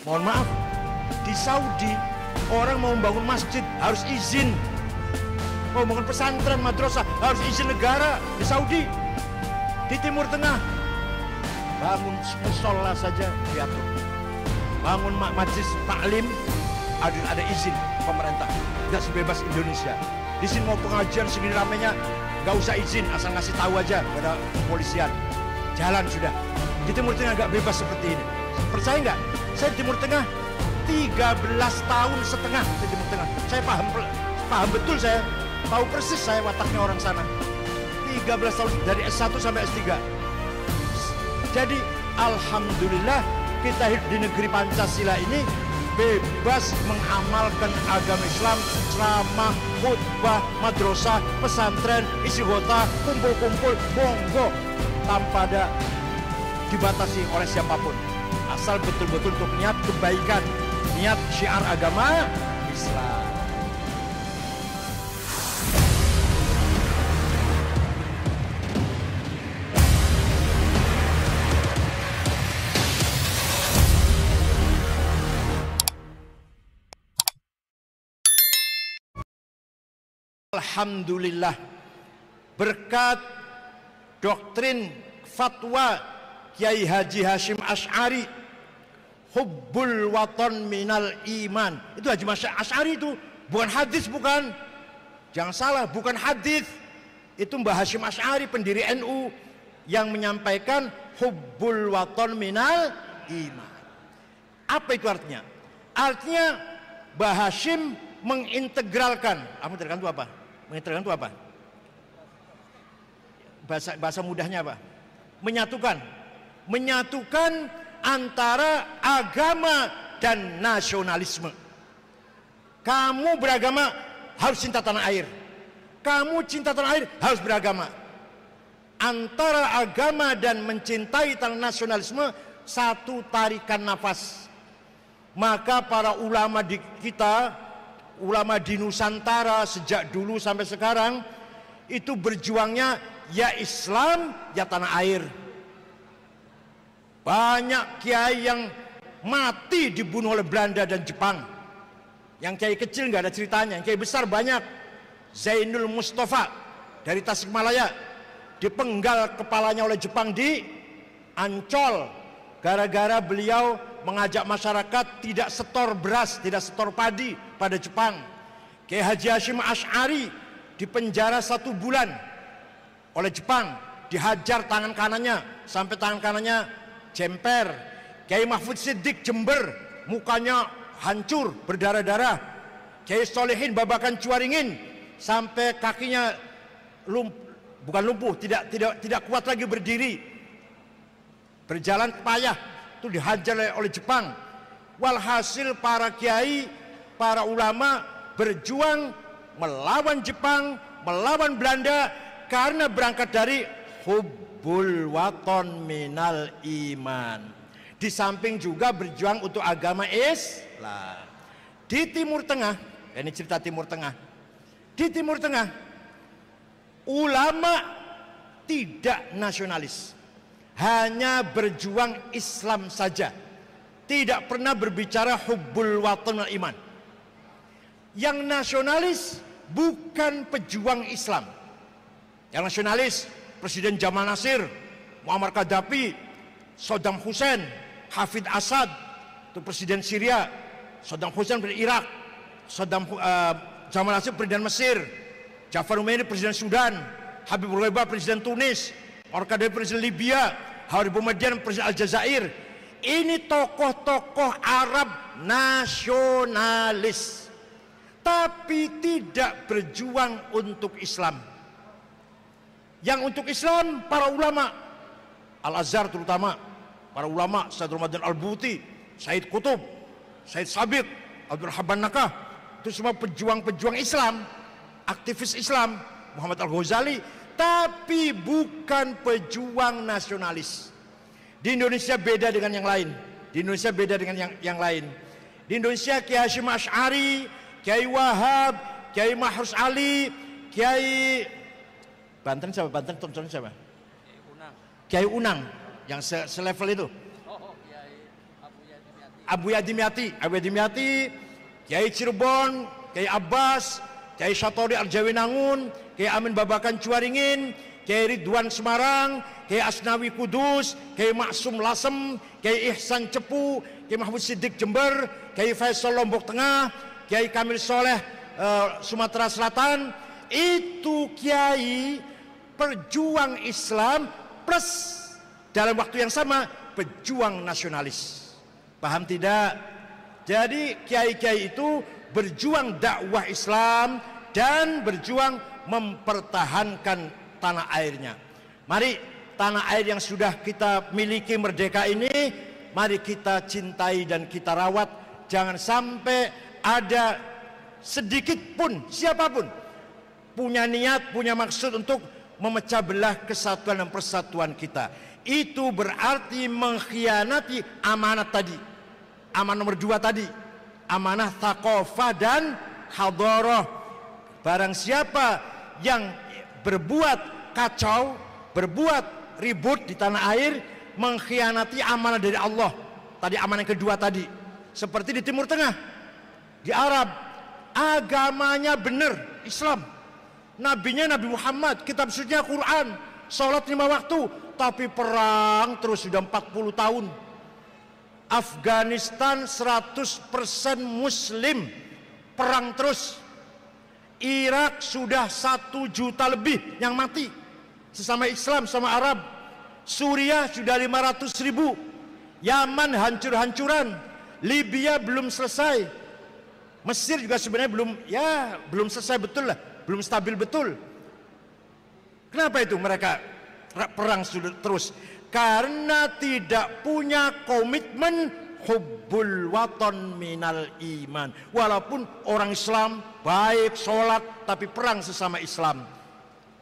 Mohon maaf, di Saudi orang mau membangun masjid harus izin. Mau membangun pesantren, madrasah harus izin negara di Saudi. Di Timur Tengah bangun musola saja diatur. Bangun majlis taklim ada izin pemerintah. Tidak sebebas Indonesia. Di sini mau pengajian segini ramenya nggak usah izin, asal ngasih tahu aja pada kepolisian. Jalan sudah. Di Timur Tengah nggak bebas seperti ini. Percaya nggak? Saya di Timur Tengah 13 tahun setengah di Timur Tengah. Saya paham betul, saya tahu persis saya wataknya orang sana. 13 tahun dari S1 sampai S3. Jadi alhamdulillah kita hidup di negeri Pancasila ini bebas mengamalkan agama Islam, ceramah, khutbah, madrasah, pesantren, isi kota, kumpul-kumpul, monggo tanpa ada dibatasi oleh siapapun. Asal betul-betul untuk niat kebaikan, niat syiar agama Islam. Alhamdulillah, berkat doktrin fatwa Kiai Haji Hashim Asy'ari, hubbul waton minal iman. Itu Haji Asy'ari itu, bukan hadis, bukan. Jangan salah, bukan hadis. Itu Mbah Hashim Asy'ari, pendiri NU, yang menyampaikan hubbul waton minal iman. Apa itu artinya? Artinya Mbah Hashim mengintegralkan. Mengintegralkan itu apa? Mengintegralkan itu apa? Bahasa mudahnya apa? Menyatukan antara agama dan nasionalisme. Kamu beragama harus cinta tanah air. Kamu cinta tanah air harus beragama. Antara agama dan mencintai tanah nasionalisme satu tarikan nafas. Maka para ulama di kita, ulama di Nusantara sejak dulu sampai sekarang itu berjuangnya ya Islam ya tanah air. Banyak kiai yang mati dibunuh oleh Belanda dan Jepang. Yang kiai kecil nggak ada ceritanya, yang kiai besar banyak. Zainul Mustafa dari Tasikmalaya dipenggal kepalanya oleh Jepang di Ancol gara-gara beliau mengajak masyarakat tidak setor beras, tidak setor padi pada Jepang. Kiai Haji Hashim Asy'ari dipenjara 1 bulan oleh Jepang, dihajar tangan kanannya sampai tangan kanannya jemper. Kiai Mahfud Siddiq Jember, mukanya hancur berdarah-darah. Kiai Solehin Babakan Cuaringin sampai kakinya bukan lumpuh, tidak kuat lagi berdiri, berjalan payah, itu dihajar oleh Jepang. Walhasil para kiai, para ulama berjuang melawan Jepang, melawan Belanda karena berangkat dari hubbul waton minal iman. Di samping juga berjuang untuk agama Islam. Di Timur Tengah, ini cerita Timur Tengah. Di Timur Tengah, ulama tidak nasionalis, hanya berjuang Islam saja, tidak pernah berbicara hubbul waton minal iman. Yang nasionalis bukan pejuang Islam. Yang nasionalis Presiden Jamal Nasir, Muammar Gaddafi, Saddam Hussein, Hafid Assad, itu Presiden Syria, Saddam Hussein Presiden Irak, Jamal Nasir Presiden Mesir, Jafar Umayyah Presiden Sudan, Habib Bourguiba Presiden Tunis, Muammar Gaddafi Presiden Libya, Harib Boumediene Presiden Aljazair. Ini tokoh-tokoh Arab nasionalis, tapi tidak berjuang untuk Islam. Yang untuk Islam para ulama Al-Azhar, terutama para ulama Said Ramadan Al-Buti, Said Qutub, Said Sabiq, Abdul Habban Nakah, itu semua pejuang-pejuang Islam, aktivis Islam. Muhammad Al-Ghazali, tapi bukan pejuang nasionalis. Di Indonesia beda dengan yang lain. Di Indonesia beda dengan yang lain. Di Indonesia Kiai Hashim Asy'ari, Kiai Wahab, Kiai Mahrus Ali, Kiai Banten siapa? Banten contohnya siapa? Kiai Unang yang selevel itu. Abu Yadimyati, Kiai Cirebon, Kiai Abbas, Kiai Satori Arjawinangun, Kiai Amin Babakan Cuaringin, Kiai Ridwan Semarang, Kiai Asnawi Kudus, Kiai Maksum Lasem, Kiai Ihsan Cepu, Kiai Mahmud Siddiq Jember, Kiai Faisal Lombok Tengah, Kiai Kamil Soleh Sumatera Selatan. Itu kiai perjuang Islam plus dalam waktu yang sama pejuang nasionalis. Paham tidak? Jadi kiai-kiai itu berjuang dakwah Islam dan berjuang mempertahankan tanah airnya. Mari tanah air yang sudah kita miliki merdeka ini, mari kita cintai dan kita rawat. Jangan sampai ada sedikit pun siapapun punya niat, punya maksud untuk memecah belah kesatuan dan persatuan kita. Itu berarti mengkhianati amanat tadi, amanah nomor 2 tadi, amanah thaqafah dan hadharah. Barang siapa yang berbuat kacau, berbuat ribut di tanah air, mengkhianati amanah dari Allah. Tadi amanah yang kedua tadi. Seperti di Timur Tengah, di Arab, agamanya benar, Islam. Nabinya Nabi Muhammad, kitab sucinya Quran, sholat 5 waktu, tapi perang terus sudah 40 tahun. Afghanistan 100% Muslim, perang terus. Irak sudah 1 juta lebih yang mati sesama Islam sama Arab. Suriah sudah 500.000. Yaman hancur-hancuran. Libya belum selesai. Mesir juga sebenarnya belum selesai betul lah, belum stabil betul. Kenapa itu mereka perang sudah terus? Karena tidak punya komitmen hubbul waton minal iman. Walaupun orang Islam baik sholat, tapi perang sesama Islam.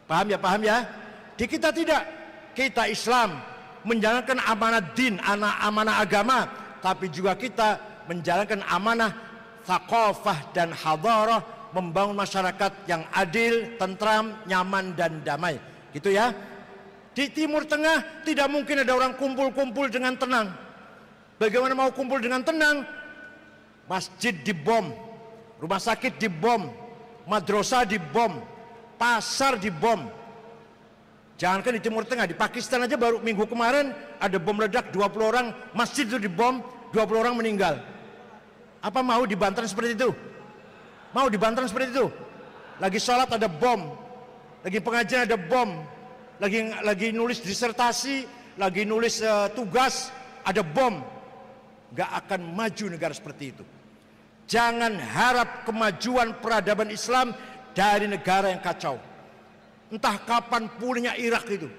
Paham ya? Paham ya? Di kita tidak. Kita Islam menjalankan amanah din, amanah agama, tapi juga kita menjalankan amanah thaqafah dan hadharah, membangun masyarakat yang adil, tentram, nyaman dan damai. Gitu ya. Di Timur Tengah tidak mungkin ada orang kumpul-kumpul dengan tenang. Bagaimana mau kumpul dengan tenang? Masjid dibom, rumah sakit dibom, madrasah dibom, pasar dibom. Jangankan di Timur Tengah, di Pakistan aja baru minggu kemarin ada bom ledak 20 orang, masjid itu dibom, 20 orang meninggal. Apa mau di Banten seperti itu? Mau di Banten seperti itu? Lagi sholat ada bom, lagi pengajian ada bom, lagi nulis disertasi, lagi nulis tugas, ada bom. Gak akan maju negara seperti itu. Jangan harap kemajuan peradaban Islam dari negara yang kacau. Entah kapan pulihnya Irak itu.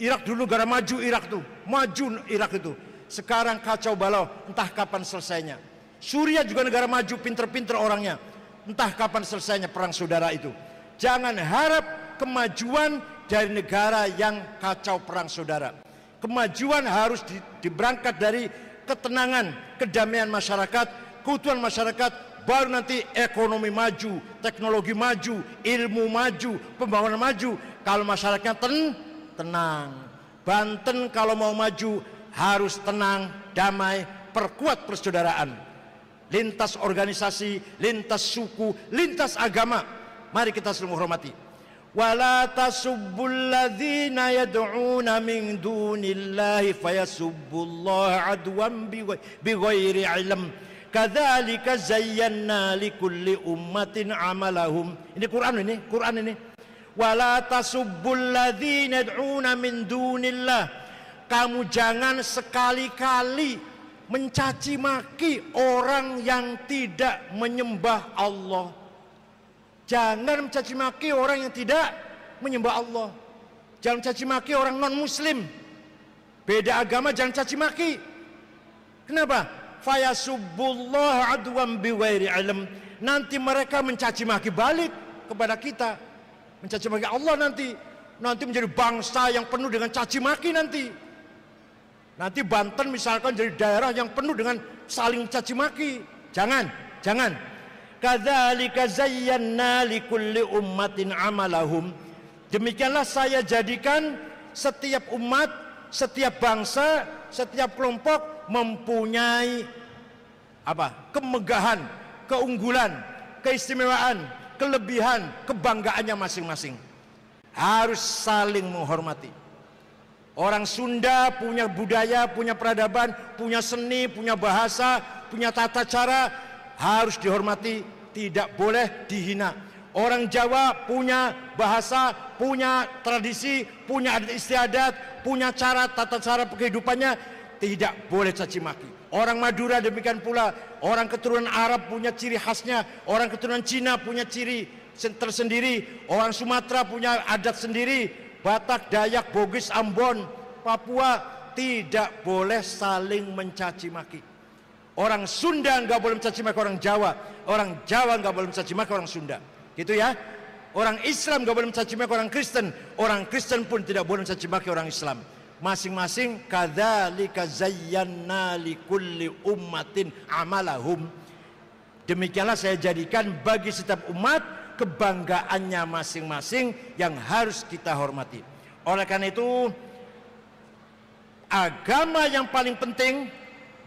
Irak dulu negara maju, Irak tuh maju, Irak itu. Sekarang kacau balau, entah kapan selesainya. Suriah juga negara maju, pinter-pinter orangnya. Entah kapan selesainya perang saudara itu. Jangan harap kemajuan dari negara yang kacau perang saudara. Kemajuan harus diberangkat dari ketenangan, kedamaian masyarakat, keutuhan masyarakat, baru nanti ekonomi maju, teknologi maju, ilmu maju, pembangunan maju. Kalau masyarakatnya tenang. Banten kalau mau maju harus tenang, damai, perkuat persaudaraan. Lintas organisasi, lintas suku, lintas agama. Mari kita saling menghormati. Wala tasubbul ladzina yad'una min dunillahi fayasubbullaha adwan bighairi ilm. Kadzalika zayyana likulli ummatin amalahum. Ini Quran ini. Wala tasubbul ladzina yad'una min dunillah. Kamu jangan sekali-kali mencaci maki orang yang tidak menyembah Allah. Jangan mencaci maki orang yang tidak menyembah Allah. Jangan mencaci maki orang non muslim. Beda agama jangan caci maki. Kenapa? Fayasubbullah adwan bighairi ilm. Nanti mereka mencaci maki balik kepada kita. Mencaci maki Allah nanti menjadi bangsa yang penuh dengan caci maki nanti. Nanti Banten misalkan jadi daerah yang penuh dengan saling caci maki. Jangan. Kadzalika zayyana likulli ummatin amalahum. Demikianlah saya jadikan setiap umat, setiap bangsa, setiap kelompok mempunyai apa? Kemegahan, keunggulan, keistimewaan, kelebihan, kebanggaannya masing-masing. Harus saling menghormati. Orang Sunda punya budaya, punya peradaban, punya seni, punya bahasa, punya tata cara, harus dihormati, tidak boleh dihina. Orang Jawa punya bahasa, punya tradisi, punya adat istiadat, punya cara, tata cara kehidupannya, tidak boleh caci maki. Orang Madura demikian pula, orang keturunan Arab punya ciri khasnya, orang keturunan Cina punya ciri tersendiri, orang Sumatera punya adat sendiri, Batak, Dayak, Bugis, Ambon, Papua, tidak boleh saling mencaci maki. Orang Sunda nggak boleh mencaci maki orang Jawa, orang Jawa nggak boleh mencaci maki orang Sunda, gitu ya. Orang Islam nggak boleh mencaci maki orang Kristen pun tidak boleh mencaci maki orang Islam. Masing-masing kadzalika zayyana likulli ummatin amalahum. Demikianlah saya jadikan bagi setiap umat kebanggaannya masing-masing yang harus kita hormati. Oleh karena itu, agama yang paling penting,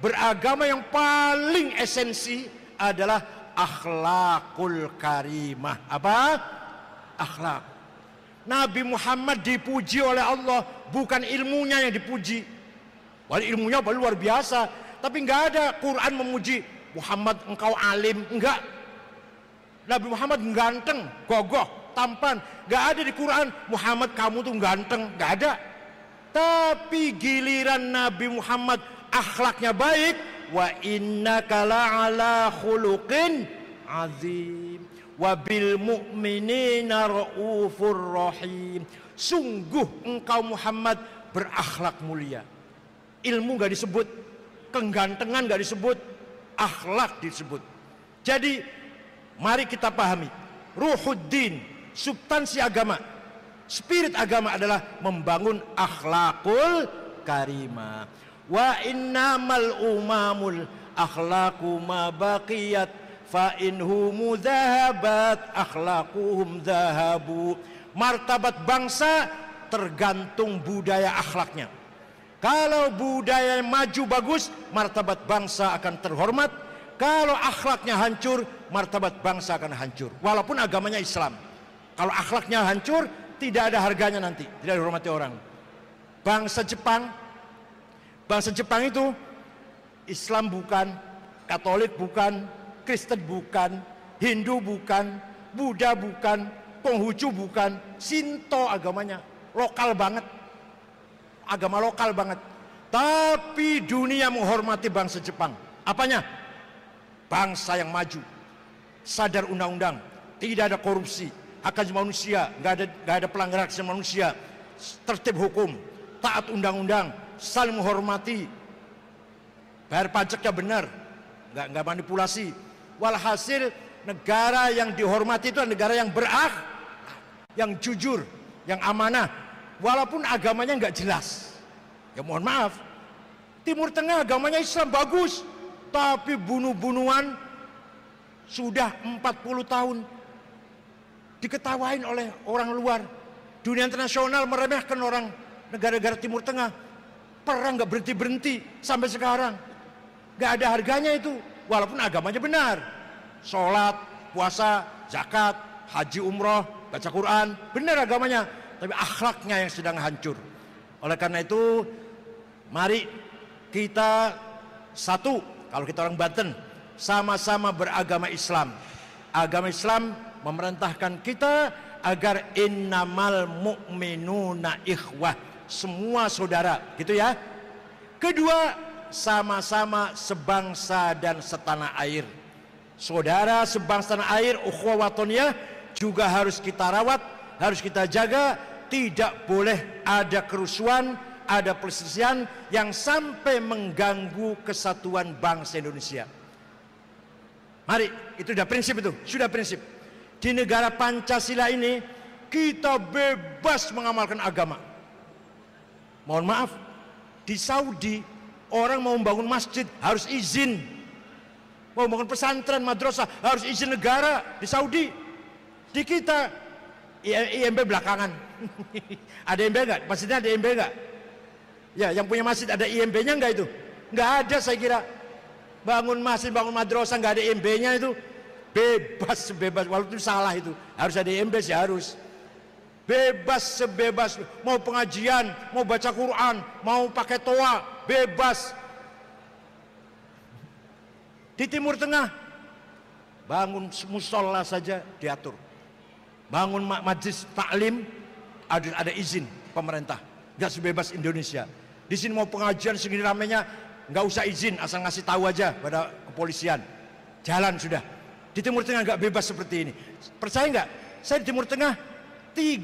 beragama yang paling esensi adalah akhlakul karimah. Apa? Akhlak. Nabi Muhammad dipuji oleh Allah, bukan ilmunya yang dipuji. Walau ilmunya luar biasa, tapi nggak ada Quran memuji Muhammad engkau alim, enggak. Nabi Muhammad ganteng, gogoh, tampan, nggak ada di Quran Muhammad kamu tuh ganteng, nggak ada. Tapi giliran Nabi Muhammad akhlaknya baik, wa innaka la'ala khuluqin azim wa bil mu'minina raufur rahim. Sungguh engkau Muhammad berakhlak mulia. Ilmu gak disebut, kegantengan gak disebut, akhlak disebut. Jadi mari kita pahami, ruhuddin, substansi agama, spirit agama adalah membangun akhlakul karimah. Wa innamal umamul akhlaqu ma baqiyat fa inhum dhahabat akhlaquhum dhahabu. Martabat bangsa tergantung budaya akhlaknya. Kalau budaya maju bagus, martabat bangsa akan terhormat. Kalau akhlaknya hancur, martabat bangsa akan hancur. Walaupun agamanya Islam, kalau akhlaknya hancur, tidak ada harganya nanti, tidak dihormati orang. Bangsa Jepang itu Islam bukan, Katolik bukan, Kristen bukan, Hindu bukan, Buddha bukan, Konghucu bukan, Shinto agamanya, lokal banget, agama lokal banget. Tapi dunia menghormati bangsa Jepang. Apanya? Bangsa yang maju, sadar undang-undang, tidak ada korupsi, hak asasi manusia, nggak ada pelanggaran hak asasi manusia, tertib hukum, taat undang-undang, saling menghormati, bayar pajaknya benar, nggak manipulasi. Walhasil negara yang dihormati itu adalah negara yang yang jujur, yang amanah, walaupun agamanya nggak jelas. Ya mohon maaf, Timur Tengah agamanya Islam bagus, tapi bunuh-bunuhan sudah 40 tahun diketawain oleh orang luar. Dunia internasional meremehkan orang negara-negara Timur Tengah. Perang nggak berhenti-berhenti sampai sekarang, nggak ada harganya itu, walaupun agamanya benar, sholat, puasa, zakat, haji, umroh, baca Quran, benar agamanya, tapi akhlaknya yang sedang hancur. Oleh karena itu, mari kita satu, kalau kita orang Banten, sama-sama beragama Islam. Agama Islam memerintahkan kita agar innamal mu'minuna ikhwah, semua saudara, gitu ya. Kedua, sama-sama sebangsa dan setanah air. Saudara sebangsa tanah air, ukhuwah watoniyah, juga harus kita rawat, harus kita jaga. Tidak boleh ada kerusuhan, ada perselisihan yang sampai mengganggu kesatuan bangsa Indonesia. Mari, itu sudah prinsip, itu sudah prinsip. Di negara Pancasila ini kita bebas mengamalkan agama. Mohon maaf, di Saudi orang mau membangun masjid harus izin, mau membangun pesantren, madrasah harus izin negara di Saudi. Di kita IMB belakangan. Ada IMB nggak? Masjidnya ada IMB nggak? Ya, yang punya masjid ada IMB-nya nggak itu? Nggak ada, saya kira. bangun masjid, bangun madrasah nggak ada IMB-nya itu bebas sebebas, walaupun salah itu harus ada IMB sih, harus bebas sebebas, mau pengajian, mau baca Quran, mau pakai toa, bebas. Di Timur Tengah bangun musola saja diatur, bangun majlis taklim ada izin pemerintah, nggak sebebas Indonesia. Di sini mau pengajian segini ramenya nggak usah izin, asal ngasih tahu aja pada kepolisian, jalan sudah. Di Timur Tengah nggak bebas seperti ini. Percaya nggak? Saya di Timur Tengah 13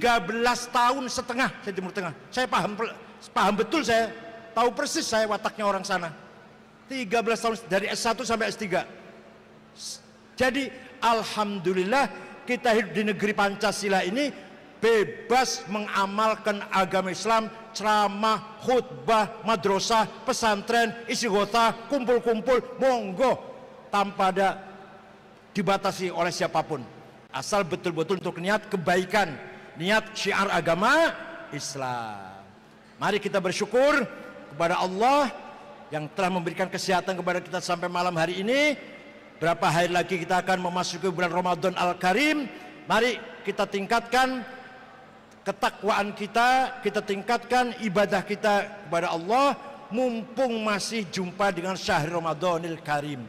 tahun setengah saya di Timur Tengah. Saya paham betul, saya tahu persis saya wataknya orang sana. 13 tahun dari S1 sampai S3. Jadi alhamdulillah kita hidup di negeri Pancasila ini bebas mengamalkan agama Islam, ceramah, khutbah, madrasah, pesantren, istighosah, kumpul-kumpul, monggo tanpa ada dibatasi oleh siapapun. Asal betul-betul untuk niat kebaikan, niat syiar agama Islam. Mari kita bersyukur kepada Allah yang telah memberikan kesehatan kepada kita sampai malam hari ini. Berapa hari lagi kita akan memasuki bulan Ramadan Al-Karim. Mari kita tingkatkan ketakwaan kita tingkatkan ibadah kita kepada Allah, mumpung masih jumpa dengan syahr Ramadanil Karim,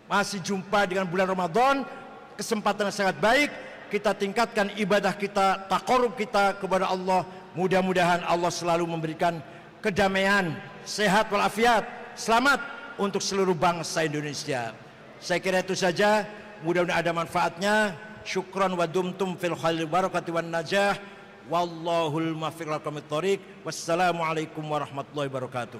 masih jumpa dengan bulan Ramadan, kesempatan yang sangat baik. Kita tingkatkan ibadah kita, taqarrub kita kepada Allah. Mudah-mudahan Allah selalu memberikan kedamaian, sehat walafiat, selamat untuk seluruh bangsa Indonesia. Saya kira itu saja, mudah-mudahan ada manfaatnya. Syukran wa dumtum fil khairi barakati wan najah. Wallahul muwaffiq ila aqwamit thoriq. Wassalamualaikum warahmatullahi wabarakatuh.